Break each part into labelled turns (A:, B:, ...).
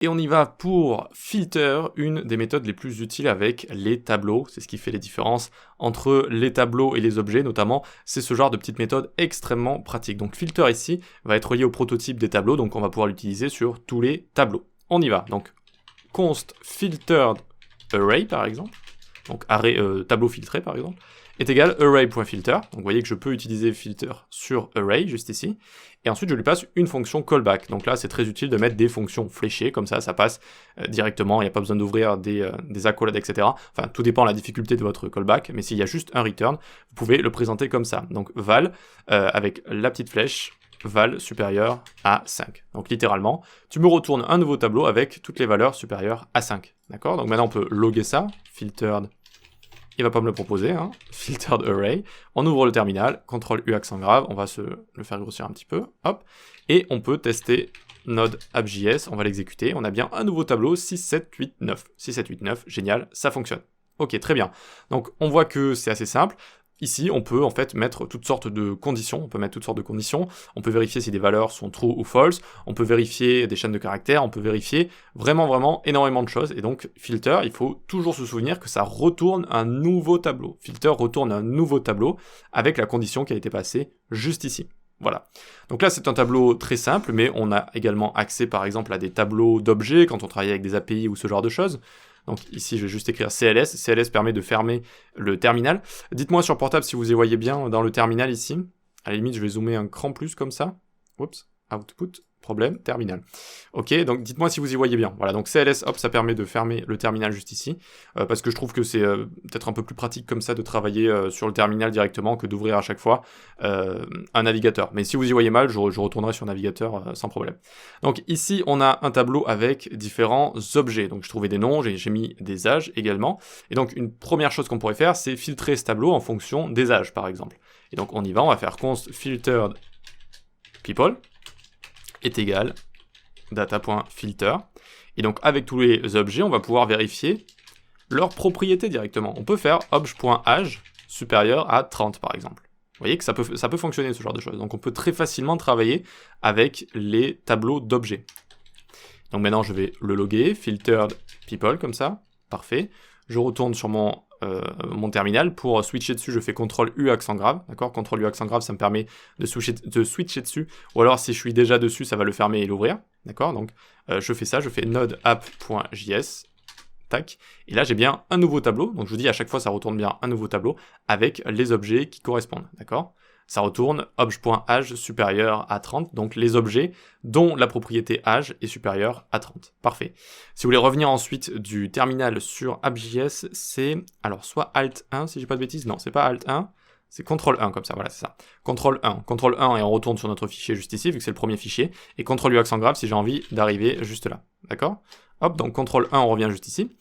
A: Et on y va pour filter, une des méthodes les plus utiles avec les tableaux. C'est ce qui fait les différences entre les tableaux et les objets notamment. C'est ce genre de petite méthode extrêmement pratique. Donc filter ici va être lié au prototype des tableaux, donc on va pouvoir l'utiliser sur tous les tableaux. On y va, donc const filtered array par exemple, donc array, tableau filtré par exemple, est égal array.filter. Donc vous voyez que je peux utiliser filter sur array juste ici. Et ensuite je lui passe une fonction callback. Donc là c'est très utile de mettre des fonctions fléchées, comme ça passe directement, il n'y a pas besoin d'ouvrir des accolades, etc. Enfin tout dépend de la difficulté de votre callback, mais s'il y a juste un return, vous pouvez le présenter comme ça. Donc val avec la petite flèche, val supérieur à 5. Donc littéralement, tu me retournes un nouveau tableau avec toutes les valeurs supérieures à 5. D'accord? Donc maintenant on peut loguer ça, filtered. Il va pas me le proposer, hein. Filtered array. On ouvre le terminal, CTRL U accent grave, on va se le faire grossir un petit peu, hop. Et on peut tester node app.js, on va l'exécuter. On a bien un nouveau tableau, 6, 7, 8, 9. 6, 7, 8, 9, génial, ça fonctionne. Ok, très bien. Donc on voit que c'est assez simple. Ici, on peut en fait mettre toutes sortes de conditions, on peut vérifier si des valeurs sont true ou false, on peut vérifier des chaînes de caractères, on peut vérifier vraiment énormément de choses, et donc filter, il faut toujours se souvenir que ça retourne un nouveau tableau. Filter retourne un nouveau tableau avec la condition qui a été passée juste ici. Voilà. Donc là, c'est un tableau très simple, mais on a également accès par exemple à des tableaux d'objets quand on travaille avec des API ou ce genre de choses. Donc ici, je vais juste écrire CLS. CLS permet de fermer le terminal. Dites-moi sur portable si vous y voyez bien dans le terminal ici. À la limite, je vais zoomer un cran plus comme ça. Oups, output, problème, terminal. Ok, donc dites-moi si vous y voyez bien. Voilà, donc CLS, hop, ça permet de fermer le terminal juste ici. Parce que je trouve que c'est peut-être un peu plus pratique comme ça de travailler sur le terminal directement que d'ouvrir à chaque fois un navigateur. Mais si vous y voyez mal, je retournerai sur navigateur sans problème. Donc ici, on a un tableau avec différents objets. Donc je trouvais des noms, j'ai mis des âges également. Et donc une première chose qu'on pourrait faire, c'est filtrer ce tableau en fonction des âges, par exemple. Et donc on y va, on va faire const filtered people est égal data.filter. Et donc avec tous les objets, on va pouvoir vérifier leurs propriétés directement. On peut faire obj.age supérieur à 30 par exemple. Vous voyez que ça peut fonctionner ce genre de choses. Donc on peut très facilement travailler avec les tableaux d'objets. Donc maintenant je vais le loguer, filtered people comme ça, parfait. Je retourne sur mon terminal. Pour switcher dessus, je fais CTRL U accent grave, d'accord? CTRL U accent grave, ça me permet de switcher dessus, ou alors si je suis déjà dessus, ça va le fermer et l'ouvrir, d'accord? Donc je fais ça, je fais node app.js, tac, et là j'ai bien un nouveau tableau, donc je vous dis à chaque fois ça retourne bien un nouveau tableau avec les objets qui correspondent, d'accord? Ça retourne obj.age supérieur à 30, donc les objets dont la propriété âge est supérieure à 30. Parfait. Si vous voulez revenir ensuite du terminal sur app.js, c'est alors soit Alt 1 si j'ai pas de bêtises, non, c'est pas Alt 1, c'est CTRL 1 comme ça, voilà, c'est ça. CTRL 1 et on retourne sur notre fichier juste ici, vu que c'est le premier fichier, et CTRL U accent grave si j'ai envie d'arriver juste là, d'accord? Hop, donc CTRL 1, on revient juste ici.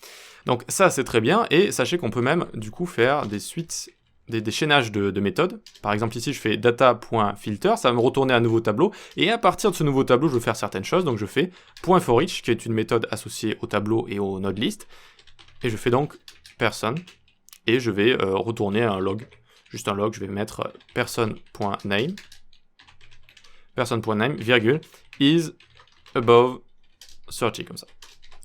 A: Donc ça c'est très bien, et sachez qu'on peut même du coup faire des suites, des chaînages de méthodes. Par exemple ici je fais data.filter, ça va me retourner un nouveau tableau, et à partir de ce nouveau tableau je veux faire certaines choses, donc je fais .forEach qui est une méthode associée au tableau et au node list, et je fais donc person, et je vais retourner un log, juste un log, je vais mettre person.name, virgule, is above 30, comme ça.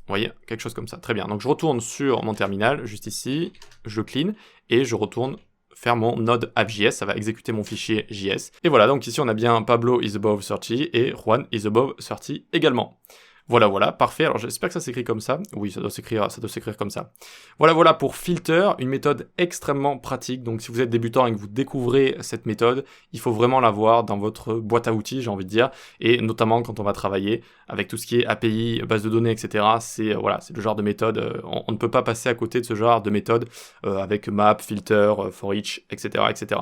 A: Vous voyez, quelque chose comme ça, très bien. Donc je retourne sur mon terminal, juste ici, je clean, et je retourne faire mon node app.js, ça va exécuter mon fichier JS. Et voilà, donc ici on a bien Pablo is above 30 et Juan is above 30 également. Voilà, parfait. Alors j'espère que ça s'écrit comme ça. Oui, ça doit s'écrire comme ça. Voilà pour filter, une méthode extrêmement pratique. Donc si vous êtes débutant et que vous découvrez cette méthode, il faut vraiment l'avoir dans votre boîte à outils, j'ai envie de dire, et notamment quand on va travailler avec tout ce qui est API, base de données, etc. C'est le genre de méthode. On ne peut pas passer à côté de ce genre de méthode avec map, filter, forEach, etc., etc.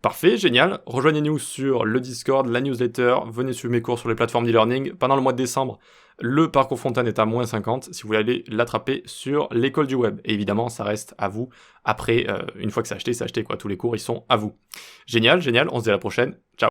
A: Parfait, génial. Rejoignez-nous sur le Discord, la newsletter, venez suivre mes cours sur les plateformes d'e-learning. Pendant le mois de décembre, le parcours Fontane est à moins 50 si vous voulez aller l'attraper sur l'école du web. Et évidemment, ça reste à vous. Après, une fois que c'est acheté quoi. Tous les cours, ils sont à vous. Génial, on se dit à la prochaine. Ciao.